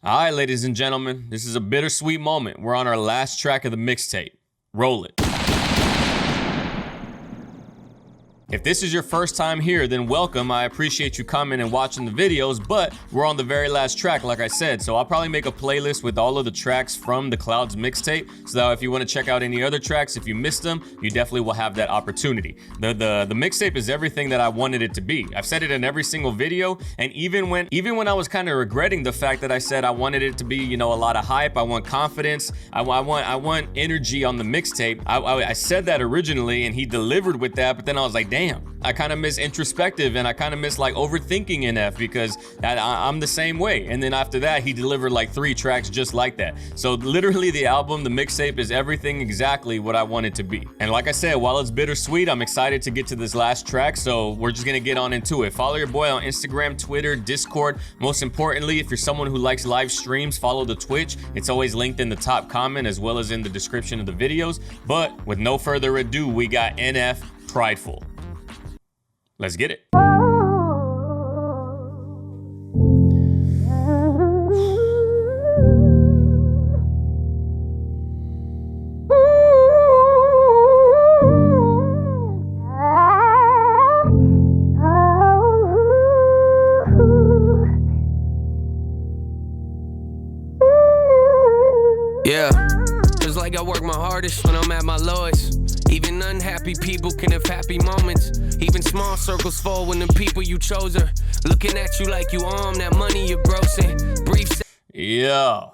All right, ladies and gentlemen, this is a bittersweet moment. We're on our last track of the mixtape. Roll it. If this is your first time here, then welcome. I appreciate you coming and watching the videos, but we're on the very last track, like I said. So I'll probably make a playlist with all of the tracks from the Clouds mixtape, so that if you want to check out any other tracks, if you missed them, you definitely will have that opportunity. The mixtape is everything that I wanted it to be. I've said it in every single video, and even when I was kind of regretting the fact that I said I wanted it to be, you know, a lot of hype, I want confidence, I want energy on the mixtape. I said that originally, and he delivered with that, but then I was like, damn, I kind of miss introspective, and I kind of miss like overthinking NF, because I'm the same way. And then after that, he delivered like 3 tracks just like that. So literally the album, the mixtape, is everything exactly what I want it to be. And like I said, while it's bittersweet, I'm excited to get to this last track. So we're just gonna get on into it. Follow your boy on Instagram, Twitter, Discord. Most importantly, if you're someone who likes live streams, follow the Twitch. It's always linked in the top comment as well as in the description of the videos. But with no further ado, we got NF Prideful. Let's get it. Yeah, it's like I work my hardest when I'm at my lowest. Even unhappy people can have happy moments. Even small circles fall when the people you chose are looking at you like you own that money you're grossing. Brief. Yeah.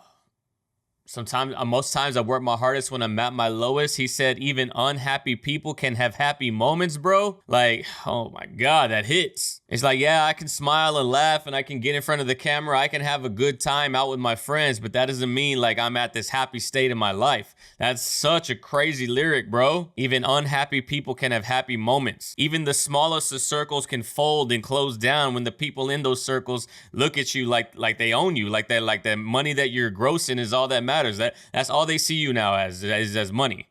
Sometimes, most times I work my hardest when I'm at my lowest. He said even unhappy people can have happy moments, bro. Like, oh my God, that hits. It's like, yeah, I can smile and laugh and I can get in front of the camera. I can have a good time out with my friends, but that doesn't mean like I'm at this happy state in my life. That's such a crazy lyric, bro. Even unhappy people can have happy moments. Even the smallest of circles can fold and close down when the people in those circles look at you like they own you, like that money that you're grossing is all that matters. That's all they see you now as money.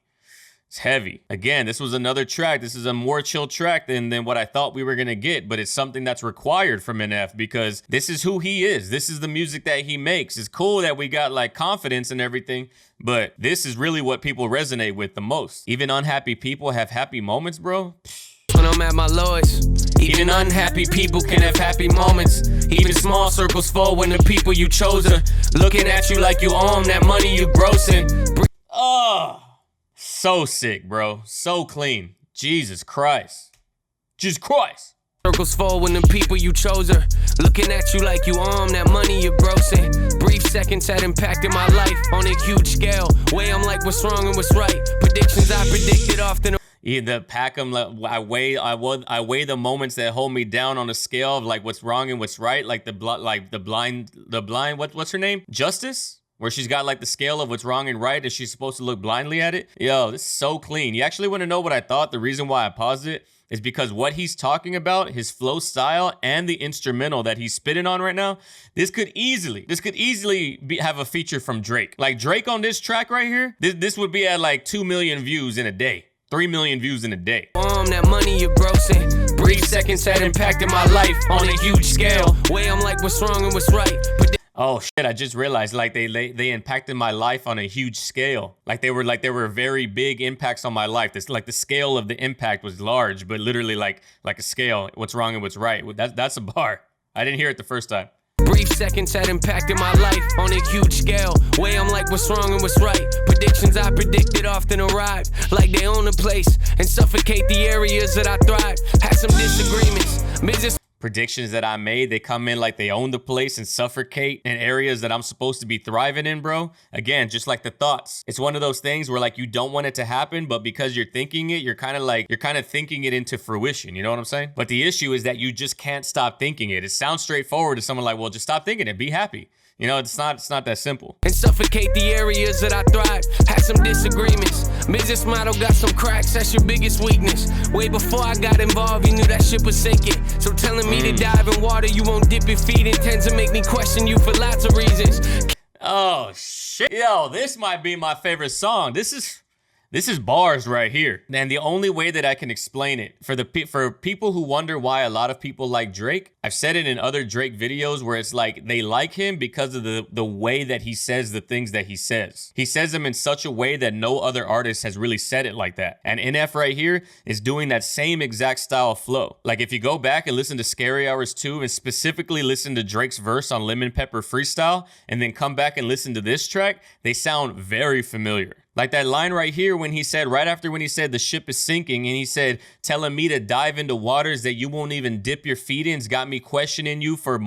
It's heavy. Again, this was another track. This is a more chill track than what I thought we were gonna get, but it's something that's required from NF because this is who he is. This is the music that he makes. It's cool that we got like confidence and everything, but this is really what people resonate with the most. Even unhappy people have happy moments, bro. When I'm at my lowest, even unhappy people can have happy moments. Even small circles fall when the people you chose are looking at you like you own that money you're grossing. Oh, so sick, bro. So clean. Jesus Christ. Jesus Christ. Circles fall when the people you chose are looking at you like you own that money you're grossing. Brief seconds had impacted my life on a huge scale. Way I'm like what's wrong and what's right. Predictions I predicted often. The Packham, I weigh the moments that hold me down on a scale of like what's wrong and what's right, like the blind. What's her name? Justice, where she's got like the scale of what's wrong and right, and she's supposed to look blindly at it. Yo, this is so clean. You actually want to know what I thought? The reason why I paused it is because what he's talking about, his flow style and the instrumental that he's spitting on right now, this could easily have a feature from Drake. Like Drake on this track right here, this would be at like 2 million views in a day. 3 million views in a day. That money you're grossing. Brief seconds had impacted my life on a huge scale. Way I'm like what's wrong and what's right. Oh shit, I just realized like they impacted my life on a huge scale. Like they were very big impacts on my life. This like the scale of the impact was large, but literally like a scale, what's wrong and what's right. That's a bar. I didn't hear it the first time. Brief seconds had impacted my life on a huge scale. Way I'm like what's wrong and what's right. Predictions I predicted often arrive like they own a place and suffocate the areas that I thrive. Had some disagreements. Business predictions that I made, they come in like they own the place and suffocate in areas that I'm supposed to be thriving in, bro. Again, just like the thoughts. It's one of those things where like you don't want it to happen, but because you're thinking it, you're kind of thinking it into fruition. You know what I'm saying? But the issue is that you just can't stop thinking it. It sounds straightforward to someone like, well, just stop thinking it, be happy. You know, it's not that simple. And suffocate the areas that I thrive. Had some disagreements. Business model got some cracks. That's your biggest weakness. Way before I got involved, you knew that shit was sinking. So telling me to dive in water you won't dip your feet in tends to make me question you for lots of reasons. Oh shit. Yo, this might be my favorite song. This is This is bars right here. And the only way that I can explain it, for people who wonder why a lot of people like Drake, I've said it in other Drake videos where it's like they like him because of the way that he says the things that he says. He says them in such a way that no other artist has really said it like that. And NF right here is doing that same exact style of flow. Like if you go back and listen to Scary Hours 2 and specifically listen to Drake's verse on Lemon Pepper Freestyle and then come back and listen to this track, they sound very familiar. Like that line right here when he said, right after when he said the ship is sinking and he said, telling me to dive into waters that you won't even dip your feet in's got me questioning you for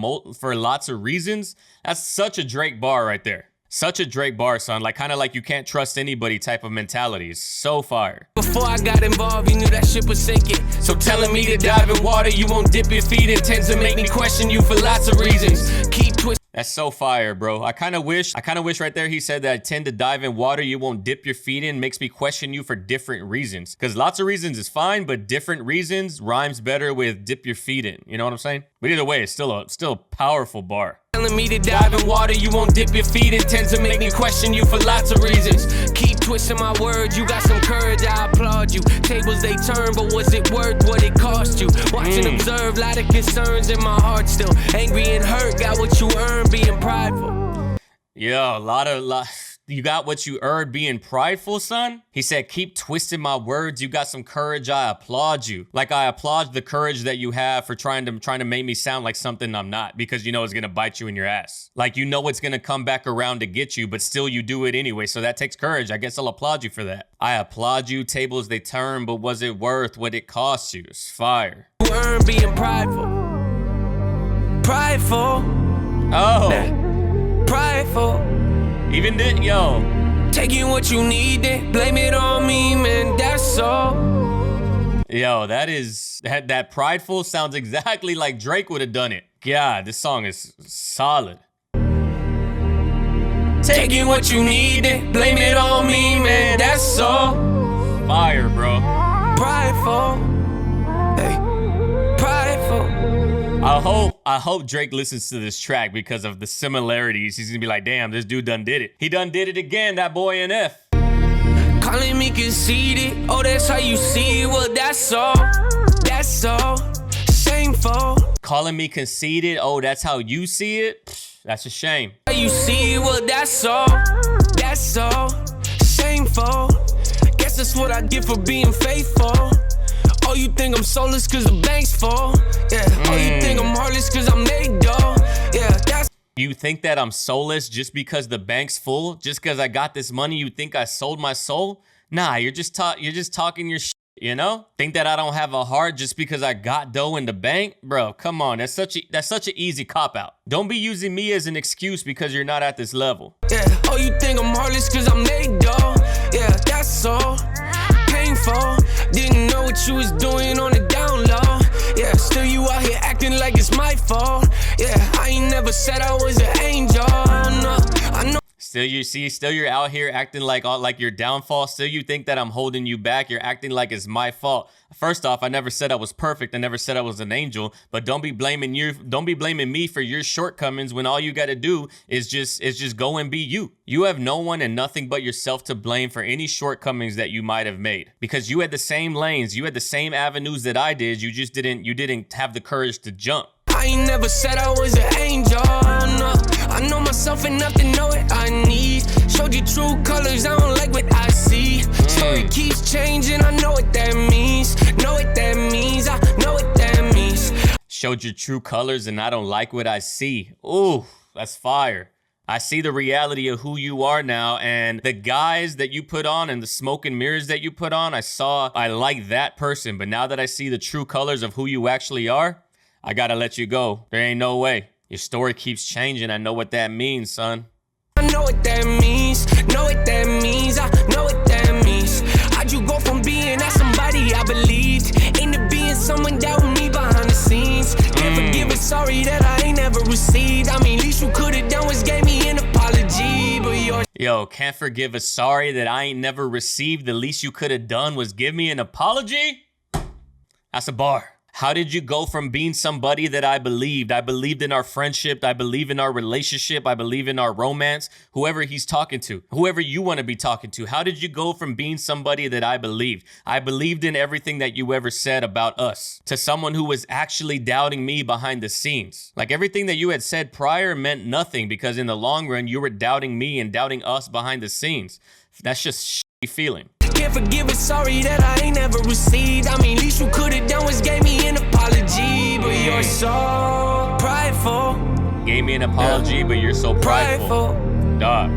lots of reasons. That's such a Drake bar right there. Such a Drake bar, son. Like kind of like you can't trust anybody type of mentality. It's so fire. Before I got involved, you knew that ship was sinking. So telling me to dive in water you won't dip your feet in tends to make me question you for lots of reasons. Keep twisting. That's so fire, bro. I kind of wish right there he said that I tend to dive in water you won't dip your feet in makes me question you for different reasons. Because lots of reasons is fine, but different reasons rhymes better with dip your feet in. You know what I'm saying? But either way, it's still a powerful bar. Telling me to dive in water you won't dip your feet in tends to make me question you for lots of reasons. Keep twisting my words, you got some courage, I applaud you. Tables they turn, but was it worth what it cost you? Watch and observe, lot of concerns in my heart still. Angry and hurt, got what you earned being prideful. Yo, you got what you earned being prideful, son? He said, keep twisting my words. You got some courage. I applaud you. Like I applaud the courage that you have for trying to make me sound like something I'm not because you know it's going to bite you in your ass. Like you know it's going to come back around to get you, but still you do it anyway. So that takes courage. I guess I'll applaud you for that. I applaud you. Tables they turn, but was it worth what it cost you? It's fire. You earned being prideful. Prideful. Oh. Prideful. Even did, yo. Taking what you needed, blame it on me, man, that's all. Yo, that prideful sounds exactly like Drake would have done it. God, this song is solid. Taking what you needed, blame it on me, man, that's all. Fire, bro. Prideful. Hey, prideful. I hope Drake listens to this track because of the similarities. He's gonna be like, damn, this dude done did it. He done did it again, that boy NF. Calling me conceited, oh, that's how you see it, well, that's all. That's all. Shameful. Calling me conceited, oh, that's how you see it? Pfft, that's a shame. How you see it, well, that's all. That's all. Shameful. Guess that's what I get for being faithful. Oh, you think I'm soulless cause the bank's full? Yeah. Oh, you think I'm heartless cause I'm made dough? Yeah, that's... You think that I'm soulless just because the bank's full? Just because I got this money, you think I sold my soul? Nah, you're just talking your shit, you know? Think that I don't have a heart just because I got dough in the bank? Bro, come on, that's such an easy cop-out. Don't be using me as an excuse because you're not at this level. Yeah. Oh, you think I'm heartless cause I'm made dough? Yeah, that's all. Painful. Didn't know what you was doing on the down low. Yeah, still you out here acting like it's my fault. Yeah, I ain't never said I was an angel. No, I know. Still you're out here acting like your downfall. Still you think that I'm holding you back. You're acting like it's my fault. First off, I never said I was perfect. I never said I was an angel, but don't be blaming me for your shortcomings when all you got to do is just go and be you. You have no one and nothing but yourself to blame for any shortcomings that you might have made because you had the same lanes, you had the same avenues that I did. You just didn't have the courage to jump. I ain't never said I was an angel, no. I know myself enough to know what I need. Showed you true colors, I don't like what I see. Story keeps changing, I know what that means. Know what that means, I know what that means. Showed your true colors and I don't like what I see. Ooh, that's fire. I see the reality of who you are now, and the guys that you put on and the smoke and mirrors that you put on, I like that person, but now that I see the true colors of who you actually are, I gotta let you go. There ain't no way. Your story keeps changing. I know what that means, son. I know what that means. Know what that means. I know what that means. How'd you go from being that somebody I believed into being someone doubting me behind the scenes? Can't forgive a sorry that I ain't never received. I mean, least you could've done was gave me an apology, but yours. Yo, can't forgive a sorry that I ain't never received. The least you could have done was give me an apology? That's a bar. How did you go from being somebody that I believed in our friendship, I believe in our relationship, I believe in our romance, whoever he's talking to, whoever you want to be talking to. How did you go from being somebody that I believed in everything that you ever said about us, to someone who was actually doubting me behind the scenes? Like, everything that you had said prior meant nothing, because in the long run, you were doubting me and doubting us behind the scenes. That's just shitty feeling. Can't forgive it, sorry that I ain't never received. I mean, least you could have done was gave me an apology, but you're so prideful. Gave me an apology, but you're so prideful. Dog.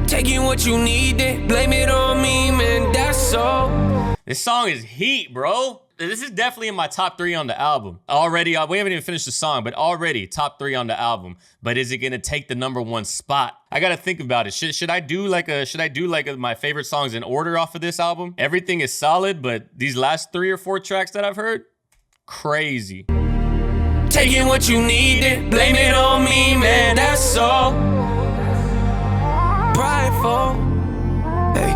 Taking what you needed, blame it on me, man, that's all. This song is heat, bro. This is definitely in my top 3 on the album. Already, we haven't even finished the song, but already top 3 on the album. But is it gonna take the #1 spot? I gotta think about it. Should I do like my favorite songs in order off of this album? Everything is solid, but these last 3 or 4 tracks that I've heard, crazy. Taking what you needed, blame it on me, man, that's all. Prideful, hey,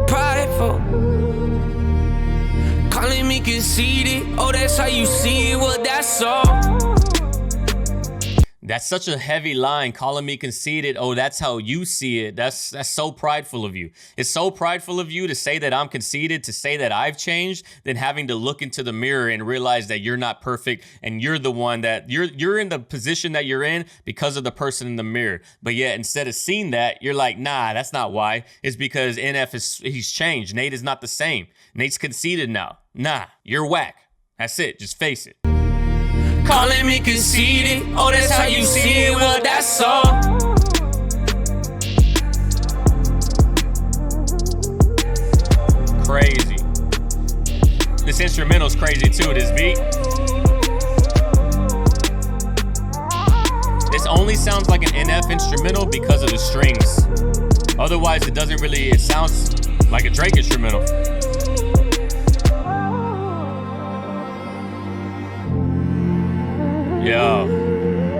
prideful. Calling me conceited, oh, that's how you see it, well, that's all. That's such a heavy line, calling me conceited. Oh, that's how you see it. That's so prideful of you. It's so prideful of you to say that I'm conceited, to say that I've changed, than having to look into the mirror and realize that you're not perfect and you're the one that you're in the position that you're in because of the person in the mirror. But yet, instead of seeing that, you're like, nah, that's not why. It's because he's changed. Nate is not the same. Nate's conceited now. Nah, you're whack. That's it. Just face it. Calling me conceited, oh, that's how you see it, well, that's all. Crazy. This instrumental's crazy too, this beat. This only sounds like an NF instrumental because of the strings. Otherwise, it sounds like a Drake instrumental. Yo,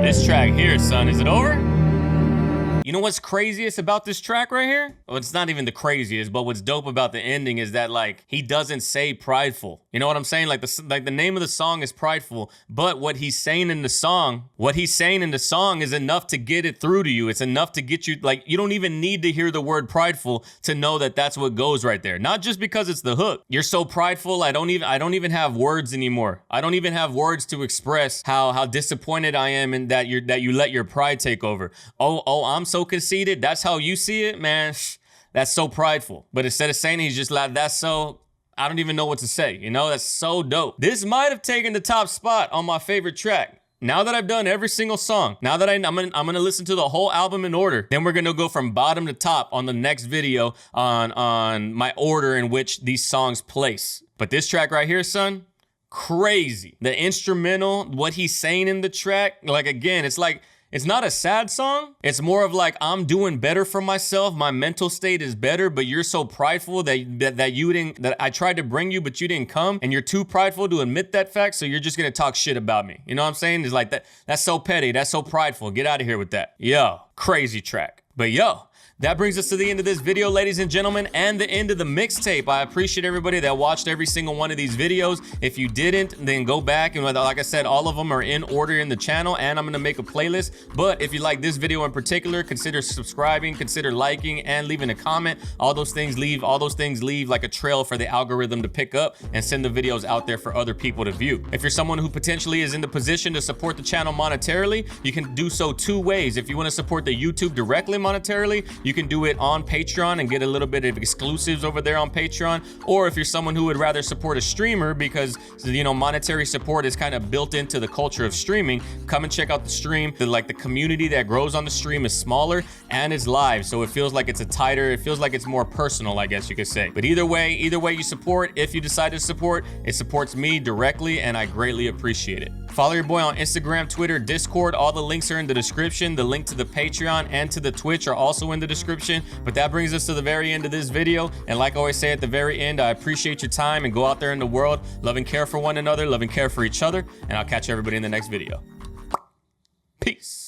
this track here, son, is it over? You know what's craziest about this track right here? Well, it's not even the craziest, but what's dope about the ending is that, like, he doesn't say prideful. You know what I'm saying? Like the name of the song is Prideful, but what he's saying in the song is enough to get it through to you. It's enough to get you, like, you don't even need to hear the word prideful to know that that's what goes right there. Not just because it's the hook. You're so prideful, I don't even have words anymore. I don't even have words to express how disappointed I am in that you let your pride take over. Oh, I'm so conceited. That's how you see it, man. That's so prideful. But instead of saying, he's just like, that's so, I don't even know what to say. You know, that's so dope. This might have taken the top spot on my favorite track. Now that I've done every single song, now that I'm gonna listen to the whole album in order, then we're gonna go from bottom to top on the next video on my order in which these songs place. But this track right here, son, crazy. The instrumental, what he's saying in the track, like, again, it's not a sad song. It's more of like, I'm doing better for myself. My mental state is better, but you're so prideful that I tried to bring you, but you didn't come, and you're too prideful to admit that fact. So you're just gonna talk shit about me. You know what I'm saying? It's like that's so petty. That's so prideful. Get out of here with that. Yo, crazy track. But yo, that brings us to the end of this video, ladies and gentlemen, and the end of the mixtape. I appreciate everybody that watched every single one of these videos. If you didn't, then go back, and like I said, all of them are in order in the channel, and I'm gonna make a playlist. But if you like this video in particular, consider subscribing, consider liking, and leaving a comment. All those things leave like a trail for the algorithm to pick up and send the videos out there for other people to view. If you're someone who potentially is in the position to support the channel monetarily, you can do so 2 ways. If you want to support the YouTube directly monetarily, you can do it on Patreon and get a little bit of exclusives over there on Patreon. Or if you're someone who would rather support a streamer because, you know, monetary support is kind of built into the culture of streaming, come and check out the stream. The community that grows on the stream is smaller and it's live, so it feels like it feels like it's more personal, I guess you could say. But either way you support, if you decide to support, it supports me directly, and I greatly appreciate it. Follow your boy on Instagram, Twitter, Discord. All the links are in the description. The link to the Patreon and to the Twitch are also in the description. But that brings us to the very end of this video. And like I always say at the very end, I appreciate your time, and go out there in the world, love and care for one another, love and care for each other. And I'll catch everybody in the next video. Peace.